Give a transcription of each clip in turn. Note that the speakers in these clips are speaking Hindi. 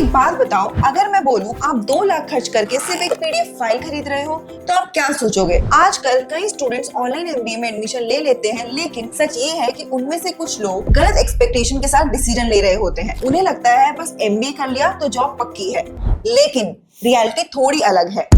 एक बात बताओ, अगर मैं बोलूं आप 2 लाख खर्च करके सिर्फ एक पीडीएफ फाइल खरीद रहे हो तो आप क्या सोचोगे? आजकल कई स्टूडेंट्स ऑनलाइन एमबीए में एडमिशन ले लेते हैं, लेकिन सच ये है कि उनमें से कुछ लोग गलत एक्सपेक्टेशन के साथ डिसीजन ले रहे होते हैं। उन्हें लगता है बस एमबीए कर लिया तो जॉब पक्की है, लेकिन रियलिटी थोड़ी अलग है।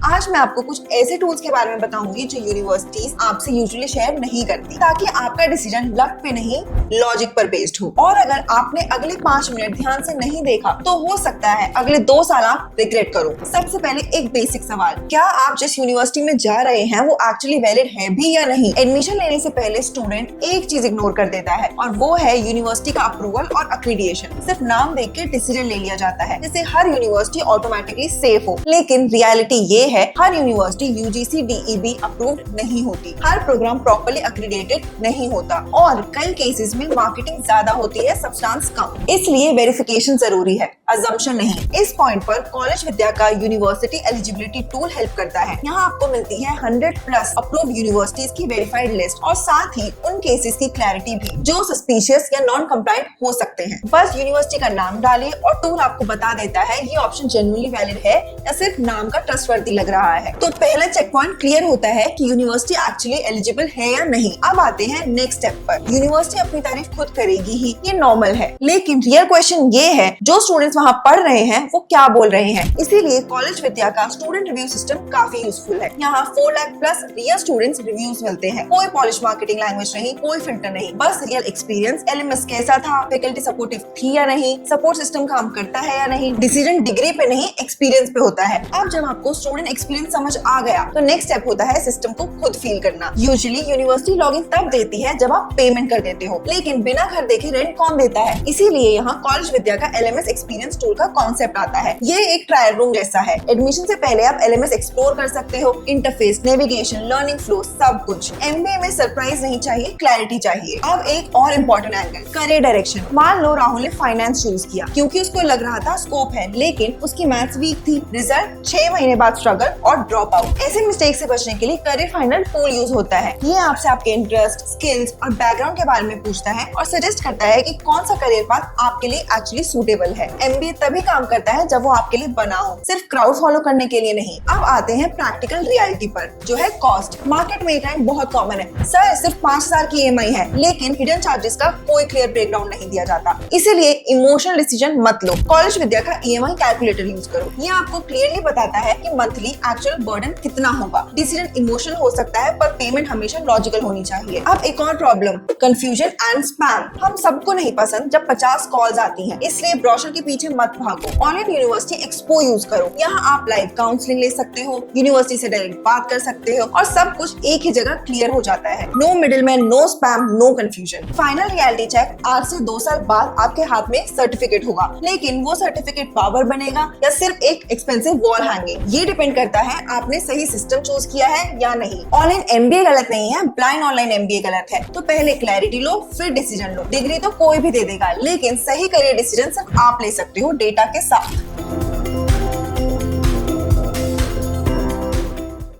आज मैं आपको कुछ ऐसे टूल्स के बारे में बताऊंगी जो यूनिवर्सिटीज आपसे यूजुअली शेयर नहीं करती, ताकि आपका डिसीजन लक पे नहीं लॉजिक पर बेस्ड हो। और अगर आपने अगले 5 मिनट ध्यान से नहीं देखा तो हो सकता है अगले 2 साल आप रिग्रेट करो। सबसे पहले एक बेसिक सवाल, क्या आप जिस यूनिवर्सिटी में जा रहे हैं वो एक्चुअली वैलिड है भी या नहीं? एडमिशन लेने से पहले स्टूडेंट एक चीज इग्नोर कर देता है और वो है यूनिवर्सिटी का अप्रूवल और एक्रीडिएशन। सिर्फ नाम देख के डिसीजन ले लिया जाता है जैसे हर यूनिवर्सिटी ऑटोमेटिकली सेफ हो, लेकिन रियलिटी ये है हर यूनिवर्सिटी यूजीसी DEB अप्रूव्ड नहीं होती, हर प्रोग्राम प्रॉपर्ली एक्रीडिएटेड नहीं होता और कई केसेस में मार्केटिंग ज्यादा होती है, सब्सटेंस कम। इसलिए वेरिफिकेशन जरूरी है, अजम्पशन नहीं। इस पॉइंट पर कॉलेज विद्या का यूनिवर्सिटी एलिजिबिलिटी टूल हेल्प करता है। यहाँ आपको मिलती है 100+ अप्रूव्ड यूनिवर्सिटीज की वेरीफाइड लिस्ट और साथ ही उन केसेस की क्लैरिटी भी जो सस्पिशियस या नॉन कंप्लायंट हो सकते हैं। बस यूनिवर्सिटी का नाम डालिए और टूल आपको बता देता है ये ऑप्शन जेन्युइनली वैलिड है या सिर्फ नाम का ट्रस्टवर्दी लग रहा है। तो पहला चेक पॉइंट क्लियर होता है कि यूनिवर्सिटी एक्चुअली एलिजिबल है या नहीं। अब आते हैं नेक्स्ट स्टेप पर। यूनिवर्सिटी अपनी तारीफ खुद करेगी ही, ये नॉर्मल है, लेकिन रियल क्वेश्चन ये है जो स्टूडेंट्स वहाँ पढ़ रहे हैं वो क्या बोल रहे हैं। इसीलिए कॉलेज विद्या का स्टूडेंट रिव्यू सिस्टम काफी यूजफुल है। यहाँ 4 लाख+ रियल स्टूडेंट्स रिव्यूज मिलते हैं। कोई पॉलिश मार्केटिंग लैंग्वेज नहीं, कोई फिल्टर नहीं, बस रियल एक्सपीरियंस। LMS कैसा था, फैकल्टी सपोर्टिव थी या नहीं, सपोर्ट सिस्टम काम करता है या नहीं। डिसीजन डिग्री पे नहीं एक्सपीरियंस पे होता है। अब जब आपको स्टूडेंट एक्सपीरियंस समझ आ गया तो नेक्स्ट स्टेप होता है सिस्टम को खुद फील करना। यूजुअली यूनिवर्सिटी लॉगिन तब देती है जब आप पेमेंट कर देते हो, लेकिन बिना घर देखे रेंट कौन देता है? इसीलिए यहाँ कॉलेज विद्या का LMS एक्सपीरियंस टूल का कॉन्सेप्ट आता है। ये एक ट्रायल रूम जैसा है। एडमिशन से पहले आप LMS एक्सप्लोर कर सकते हो, इंटरफेस, नेविगेशन, लर्निंग फ्लो, सब कुछ। MBA में सरप्राइज नहीं चाहिए, क्लैरिटी चाहिए। अब एक और इम्पोर्टेंट एंगल, करियर डायरेक्शन। मान लो राहुल ने फाइनेंस चूज किया क्योंकि उसको लग रहा था स्कोप है, लेकिन उसकी मैथ्स वीक थी। रिजल्ट 6 महीने बाद स्ट्रगल और ड्रॉप आउट। ऐसे मिस्टेक से बचने के लिए करियर फाइंडर टूल यूज होता है। ये आपसे आपके इंटरेस्ट, स्किल्स और बैकग्राउंड के बारे में पूछता है और सजेस्ट करता है कि कौन सा करियर पाथ आपके लिए एक्चुअली सूटेबल है। MBA तभी काम करता है जब वो आपके लिए बना हो, सिर्फ क्राउड फॉलो करने के लिए नहीं। अब आते हैं प्रैक्टिकल रियलिटी पर, जो है कॉस्ट। मार्केट में एक बहुत कॉमन है, सर सिर्फ 5,000 की EMI है, लेकिन हिडन चार्जेस का कोई क्लियर ब्रेकडाउन नहीं दिया जाता। इसीलिए इमोशनल डिसीजन मत लो, कॉलेज विद्या का EMI कैलकुलेटर यूज करो। ये आपको क्लियरली बताता है कि मंथली एक्चुअल बर्डन कितना होगा। डिसीजन इमोशनल हो सकता है पर पेमेंट हमेशा लॉजिकल होनी चाहिए। अब एक और प्रॉब्लम, कंफ्यूजन एंड स्पैम। हम सबको नहीं पसंद जब 50 कॉल्स आती हैं, इसलिए ब्रोशर के पीछे मत भागो। ऑनलाइन यूनिवर्सिटी एक्सपो यूज करो। यहाँ आप लाइव काउंसलिंग ले सकते हो, यूनिवर्सिटी से डायरेक्ट बात कर सकते हो और सब कुछ एक ही जगह क्लियर हो जाता है। No middle man, no spam, no confusion. Final reality check, आज से 2 साल बाद आपके हाथ में सर्टिफिकेट होगा, लेकिन वो सर्टिफिकेट पावर बनेगा या सिर्फ एक एक्सपेंसिव वॉल हैंगिंग, ये डिपेंड करता है आपने सही सिस्टम चूज किया है या नहीं। ऑनलाइन MBA गलत नहीं है, ब्लाइंड ऑनलाइन MBA गलत है। तो पहले क्लैरिटी लो, फिर डिसीजन लो। डिग्री तो कोई भी दे देगा, लेकिन सही करियर डिसीजन सिर्फ आप ले सकते हो डेटा के साथ।